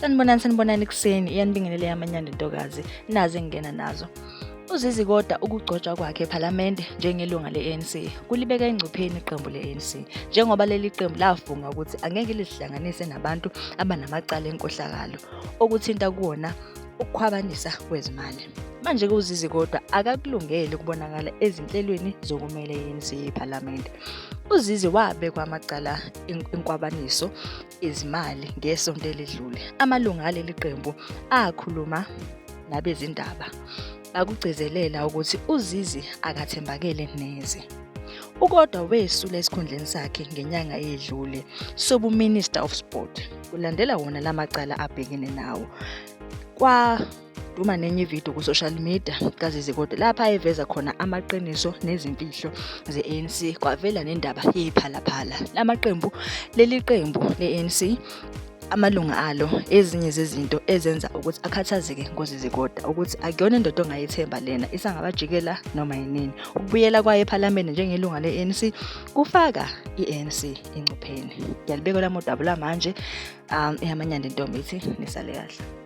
Sanibonani ekuseni, iyanibingelela yamanyanda intokazi, nazi engingena nazo. UZizi kodwa ukugcotshwa kwakhe ePhalamende njengelunga le-ANC kulibeka engcupheni iqembu le-ANC, njengoba leli qembu lafunga ukuthi angeke lizihlanganise nabantu abanamacala enkohlakalo, okuthinta kuwona ukukhwabanisa kwezimali. Manje-ke uZizi kodwa akakulungele ukubonakala ezinhlelweni zokumela i-ANC ePhalamende. UZizi wabekwa amacala enkwabaniso izimali ngesonto eledlule. Amalunga aleli qembu akhuluma nabezindaba bakugcizelela ukuthi uZizi akathembakele neze. Ukodwa wesula esikhundleni sakhe ngenyanga eyedlule sobu-Minister of Sport. Kulandela wona lamacala abhekene nawo. Kwaduma nenye ividiyo ku-social media kaZizi kodwa lapha ayeveza khona amaqiniso nezimfihlo ze-ANC, kwavela nendaba yephalaphala. Leli qembu le-ANC amalunga alo ezinye zezinto ezenza ukuthi akhathazeke ngoZizi kodwa ukuthi akuyona indoda ongayithemba lena, isangabajikela noma yinini. Ukubuyela kwayo ePhalamende njengelunga le-ANC kufaka i-ANC engcupheni. Ngiyalibeka lamo dabula manje, eyamanyanda intombi ithi nisale kahle.